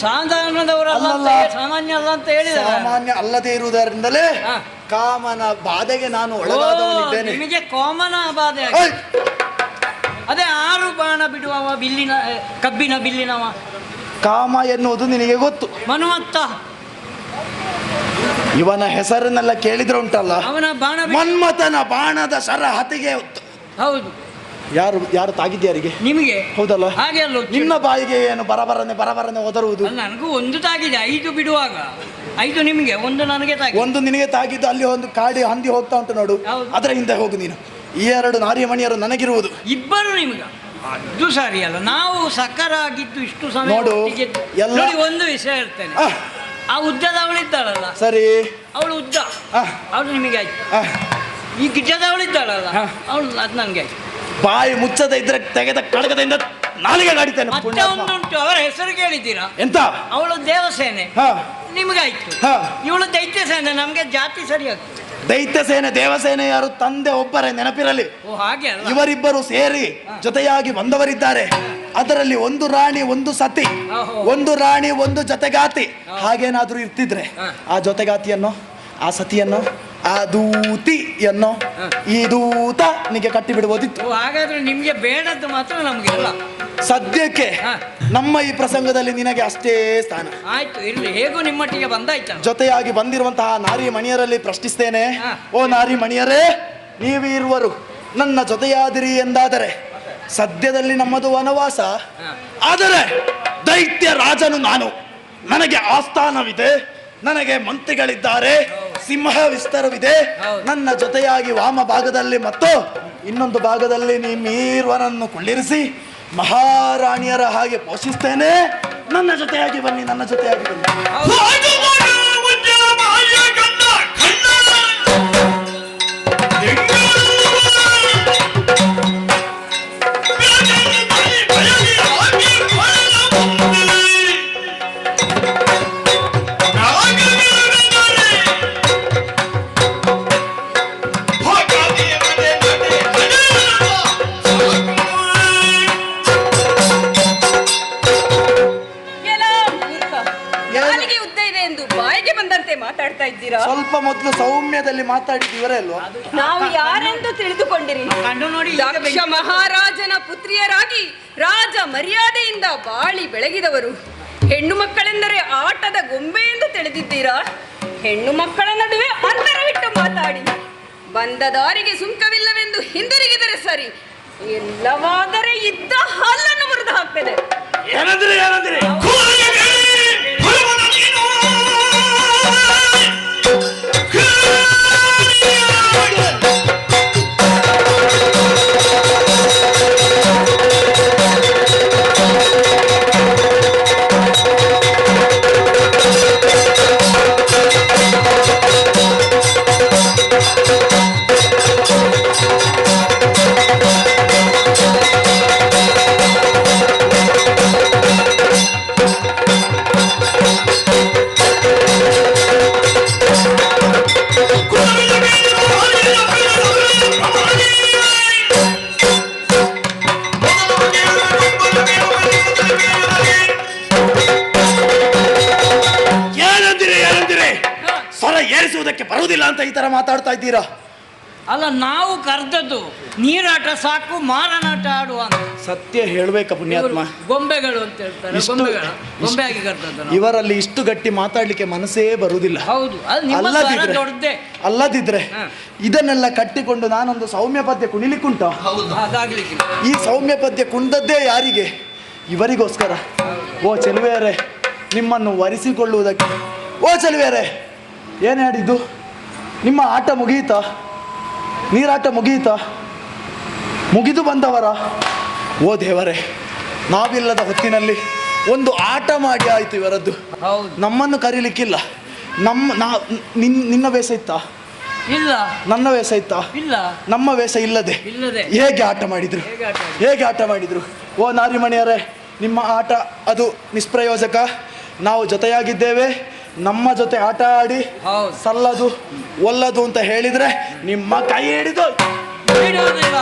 ಸಾಧಾರಣದವರಲ್ಲ, ಅಲ್ಲಲ್ಲ. ಸಾಮಾನ್ಯ ಅಲ್ಲ ಅಂತ ಹೇಳಿದ. ಸಾಮಾನ್ಯ ಅಲ್ಲದೆ ಇರುವುದರಿಂದಲೇ ಕಾಮನ ಬಾಧೆಗೆ ನಾನು ಒಳಗಾದವನಿದ್ದೇನೆ. ನಿಮಗೆ ಕಾಮನ ಬಾಧೆ. ಅದೇ 6 ಬಾಣ ಬಿಡುವವ, ಬಿಲ್ಲಿನ ಕಬ್ಬಿನ ಬಿಲ್ಲಿನವ. ಕಾಮ ಎನ್ನುವುದು ನಿನಗೆ ಗೊತ್ತು. ಮನ್ಮತ್ತ. ಇವನ ಹೆಸರನ್ನೆಲ್ಲ ಕೇಳಿದ್ರೆ ಉಂಟಲ್ಲ, ಅವನ ಬಾಣ ಮನ್ಮಥನ ಬಾಣದ ಸರ ಹತಿಗೆ. ಹೌದು. ಯಾರು ತಾಗಿದ್ಯಾರಿಗೆ? ನಿಮಗೆ. ಹೌದಲ್ಲ? ಹಾಗೆ ಅಲ್ಲ. ನಿನ್ನ ಬಾಯಿಗೆ ಏನು ಬರಬರನೆ ಒದರುವುದು? ನನಗೂ ಒಂದು ತಾಗಿದೆ, 5 ಬಿಡುವಾಗ 5 ನಿಮಗೆ, 1 ನನಗೆ ತಾಗಿದೆ. ಒಂದು ನಿನಗೆ ತಾಗಿದ್ದು ಅಲ್ಲಿ ಒಂದು ಕಾಡಿ ಹಂದಿ ಹೋಗ್ತಾ ಉಂಟು ನೋಡು, ಅದರ ಹಿಂದೆ ಹೋಗು ನೀನು. ಈ 2 ನಾರಿಮಣಿಯರು ನನಗಿರುವುದು. ಇಬ್ಬರು ನಿಮ್ಗೆ ಅದು ಸರಿ ಅಲ್ಲ. ನಾವು ಸಕರ ಆಗಿದ್ದು ಇಷ್ಟು ಸಮಯ ನೋಡು, ಎಲ್ಲ ನೋಡಿ, ಒಂದು ವಿಷಯ ಹೇಳ್ತೇನೆ. ಆ ಉದ್ದದವಳಿದ್ದಾಳಲ್ಲ, ಸರಿ, ಅವಳು ಉದ್ದ, ಅವಳು ನಿಮಗೆ ಆಯ್ತು. ಈ ಗಿಡ್ಡದವಳಿದ್ದಾಳಲ್ಲ, ಅವಳು ಅದು ನನಗೆ ಆಯ್ತು. ಬಾಯಿ ಮುಚ್ಚದ ಇದ್ರೆ ತೆಗೆದ ಕಡಗದಿಂದ ನಾಲಿಗೆ ಗಾಡಿತೇನೆ. ಮತ್ತೆ ಒಂದುಂಟು, ಅವರ ಹೆಸರು ಕೇಳಿದ್ದೀರಾ? ಎಂತ? ಅವಳು ದೇವಸೇನೆ, ನಿಮಗಾಯ್ತು. ಇವಳು ದೈತ್ಯ ಸೇನೆ, ನಮ್ಗೆ ಜಾತಿ ಸರಿಯಾಗ್ತದೆ. ದೈತ್ಯ ಸೇನೆ ದೇವಸೇನೆ ಯಾರು? ತಂದೆ ಒಬ್ಬರೇ, ನೆನಪಿರಲಿ. ಓ ಹಾಗೆ ಅಲ್ಲ. ಇವರಿಬ್ಬರು ಸೇರಿ ಜೊತೆಯಾಗಿ ಬಂದವರಿದ್ದಾರೆ. ಅದರಲ್ಲಿ ಒಂದು ರಾಣಿ, ಒಂದು ಸತಿ, ಒಂದು ರಾಣಿ, ಒಂದು ಜೊತೆಗಾತಿ. ಹಾಗೇನಾದ್ರೂ ಇರ್ತಿದ್ರೆ ಆ ಜೊತೆಗಾತಿಯನ್ನು, ಆ ಸತಿಯನ್ನು, ಆ ದೂತಿಯನ್ನು ಈ ದೂತ ನಿಗೆ ಕಟ್ಟಿ ಬಿಡಬಹುದಿತ್ತು. ಹಾಗಾದ್ರೆ ನಿಮ್ಗೆ ಬೇಡದ್ದು ಮಾತ್ರ ನಮ್ಗೆ ಅಲ್ಲ. ಸದ್ಯಕ್ಕೆ ನಮ್ಮ ಈ ಪ್ರಸಂಗದಲ್ಲಿ ನಿನಗೆ ಅಷ್ಟೇ ಸ್ಥಾನ. ಆಯ್ತು, ಇರ್ಲಿ. ಹೇಗೂ ನಿಮ್ಮೊಟ್ಟಿಗೆ ಬಂದಾಯ್ತು. ಜೊತೆಯಾಗಿ ಬಂದಿರುವಂತಹ ನಾರಿ ಮಣಿಯರಲ್ಲಿ ಪ್ರಶ್ನಿಸ್ತೇನೆ. ಓ ನಾರಿ ಮಣಿಯರೇ, ನೀವಿರುವರು ನನ್ನ ಜೊತೆಯಾದಿರಿ ಎಂದಾದರೆ ಸದ್ಯದಲ್ಲಿ ನಮ್ಮದು ವನವಾಸ. ಆದರೆ ದೈತ್ಯ ರಾಜನು ನಾನು, ನನಗೆ ಆಸ್ಥಾನವಿದೆ, ನನಗೆ ಮಂತ್ರಿಗಳಿದ್ದಾರೆ, ಸಿಂಹ ವಿಸ್ತಾರವಿದೆ. ನನ್ನ ಜೊತೆಯಾಗಿ ವಾಮ ಭಾಗದಲ್ಲಿ ಮತ್ತು ಇನ್ನೊಂದು ಭಾಗದಲ್ಲಿ ನಿಮ್ಮೀರ್ವನನ್ನು ಕುಳ್ಳಿರಿಸಿ ಮಹಾರಾಣಿಯರ ಹಾಗೆ ಪೋಷಿಸ್ತೇನೆ. ನನ್ನ ಜೊತೆಯಾಗಿ ಬನ್ನಿ, ನನ್ನ ಜೊತೆಯಾಗಿ ಬನ್ನಿ. ನಾಲಿಗೆ ಉದ್ದ ಇದೆ ಎಂದು ಬಾಯಿಗೆ ಬಂದಂತೆ ಮಾತಾಡ್ತಾ ಇದ್ದೀರಾ? ಸ್ವಲ್ಪ ಮೊದಲು ಸೌಮ್ಯದಲ್ಲಿ ಮಾತಾಡಿದ್ದು ಇವರೇ ಅಲ್ವಾ? ನಾವು ಯಾರೆಂದು ತಿಳಿದುಕೊಂಡಿರಿ? ಕಣ್ಣು ನೋಡಿ ದಕ್ಷ ಮಹಾರಾಜನ ಪುತ್ರಿಯರಾಗಿ ರಾಜ ಮರ್ಯಾದೆಯಿಂದ ಬಾಳಿ ಬೆಳಗಿದವರು. ಹೆಣ್ಣು ಮಕ್ಕಳೆಂದರೆ ಆಟದ ಗೊಂಬೆ ಎಂದು ತಿಳಿದಿದ್ದೀರಾ? ಹೆಣ್ಣು ಮಕ್ಕಳ ನಡುವೆ ಅಂತರವಿಟ್ಟು ಮಾತಾಡಿ ಬಂದ ದಾರಿಗೆ ಸುಂಕವಿಲ್ಲವೆಂದು ಹಿಂದಿರುಗಿದರೆ ಸರಿ, ಇಲ್ಲವಾದರೆ ಇದ್ದ ಹಲ್ಲನ್ನು ಮುರಿದು ಹಾಕ್ತದೆ. ಏನಂದ್ರೆ ಏರಿಸುವುದಕ್ಕೆ ಬರುವುದಿಲ್ಲ ಅಂತ ಈ ತರ ಮಾತಾಡ್ತಾ ಇದ್ದೀರಾ? ಅಲ್ಲ, ನಾವು ಕರೆದದ್ದು ನೀರಾಟ ಸಾಕು, ಮಾರನಾಟ ಆಡುವ ಅಂತ. ಸತ್ಯ ಹೇಳ್ಬೇಕ ಪುಣ್ಯಾತ್ಮ, ಗೊಂಬೆಗಳು ಅಂತ ಹೇಳ್ತಾರೆ. ಗೊಂಬೆ ಆಗಿ ಕರೆದದ್ದು. ಇವರಲ್ಲಿ ಇಷ್ಟು ಗಟ್ಟಿ ಮಾತಾಡ್ಲಿಕ್ಕೆ ಮನಸ್ಸೇ ಬರುವುದಿಲ್ಲ. ಹೌದು, ಅದು ನಿಮ್ಮ ಸ್ವರ ದೊಡ್ಡದೇ. ಅಲ್ಲದಿದ್ರೆ ಇದನ್ನೆಲ್ಲ ಕಟ್ಟಿಕೊಂಡು ನಾನೊಂದು ಸೌಮ್ಯ ಪದ್ಯ ಕುಣಿಲಿಕ್ಕುಂಟ? ಅದಾಗ್ಲಿಕ್ಕೆ ಈ ಸೌಮ್ಯ ಪದ್ಯ ಕುಣಿದದ್ದೇ ಯಾರಿಗೆ? ಇವರಿಗೋಸ್ಕರ. ಓ ಚೆಲುವೆಯರೇ, ನಿಮ್ಮನ್ನು ವರಿಸಿಕೊಳ್ಳುವುದಕ್ಕೆ. ಓ ಚೆಲುವೆಯರೇ, ಏನು ಹೇಳಿದ್ದು? ನಿಮ್ಮ ಆಟ ಮುಗಿಯಿತಾ? ನೀರಾಟ ಮುಗಿಯಿತಾ? ಮುಗಿದು ಬಂದವರ? ಓ ದೇವರೇ, ನಾವಿಲ್ಲದ ಹೊತ್ತಿನಲ್ಲಿ ಒಂದು ಆಟ ಮಾಡಿ ಆಯ್ತು ಇವರದ್ದು. ನಮ್ಮನ್ನು ಕರೀಲಿಕ್ಕಿಲ್ಲ. ನಿನ್ನ ವೇಷ ಇತ್ತಾ? ಇಲ್ಲ. ನನ್ನ ವೇಷ ಇತ್ತಾ? ಇಲ್ಲ. ನಮ್ಮ ವೇಷ ಇಲ್ಲದೆ ಹೇಗೆ ಆಟ ಮಾಡಿದ್ರು? ಹೇಗೆ ಆಟ ಮಾಡಿದ್ರು? ಓ ನಾರಿಮಣಿಯರೇ, ನಿಮ್ಮ ಆಟ ಅದು ನಿಷ್ಪ್ರಯೋಜಕ. ನಾವು ಜೊತೆಯಾಗಿದ್ದೇವೆ. ನಮ್ಮ ಜೊತೆ ಆಟ ಆಡಿ ಸಲ್ಲದು ಒಲ್ಲದು ಅಂತ ಹೇಳಿದ್ರೆ ನಿಮ್ಮ ಕೈ ಹಿಡಿದು ಬಿಡುವುದಿಲ್ಲ.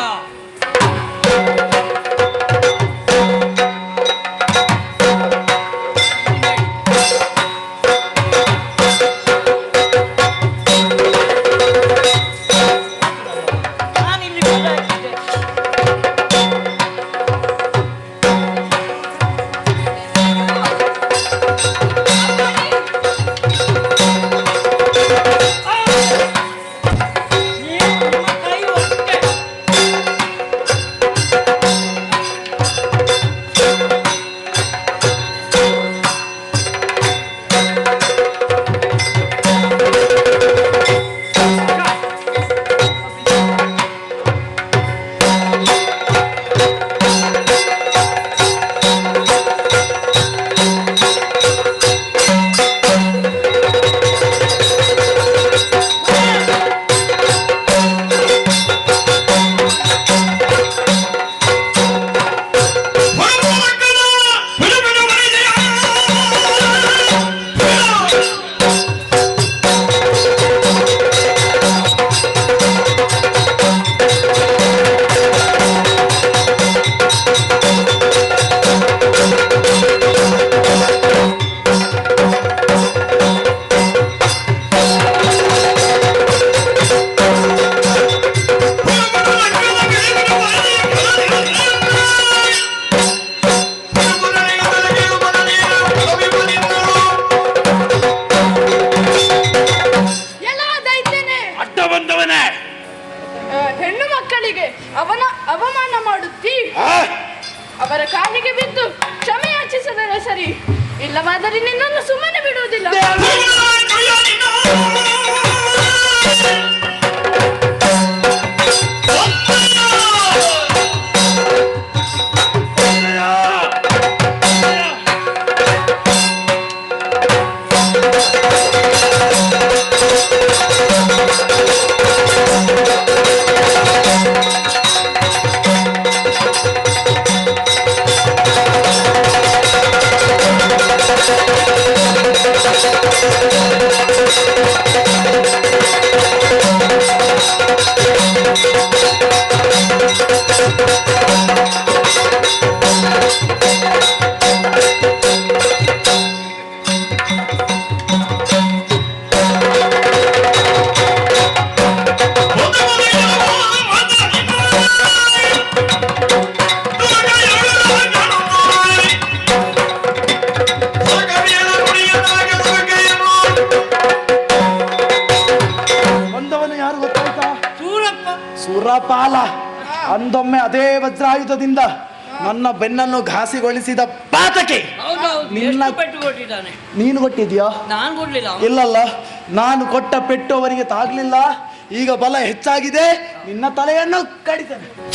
ಹೆಣ್ಣು ಮಕ್ಕಳಿಗೆ ಅವಮಾನ ಮಾಡುತ್ತಿ ಅವರ ಕಾಲಿಗೆ ಬಿದ್ದು ಕ್ಷಮೆ ಯಾಚಿಸಿದರೆ ಸರಿ, ಇಲ್ಲವಾದರೆ ನಿನ್ನನ್ನು ಸುಮ್ಮನೆ ಬಿಡುವುದಿಲ್ಲ. ಹಿಂದೊಮ್ಮೆ ಅದೇ ವಜ್ರಾಯುಧದಿಂದ ನನ್ನ ಬೆನ್ನನ್ನು ಘಾಸಿಗೊಳಿಸಿದ ಪಾತಕೆ ಹೌದೌದು ನಿನ್ನ- ಎಷ್ಟು ಪೆಟ್ಟು ಕೊಟ್ಟಿದ್ದಾನೆ. ನೀನು ಕೊಟ್ಟಿದ್ಯಾ? ನಾನು ಕೊಡ್ಲಿಲ್ಲ. ಇಲ್ಲಲ್ಲ, ನಾನು ಕೊಟ್ಟ ಪೆಟ್ಟು ಅವರಿಗೆ ತಾಗ್ಲಿಲ್ಲ. ಈಗ ಬಲ ಹೆಚ್ಚಾಗಿದೆ, ನಿನ್ನ ತಲೆಯನ್ನು ಕಡಿತೇನೆ.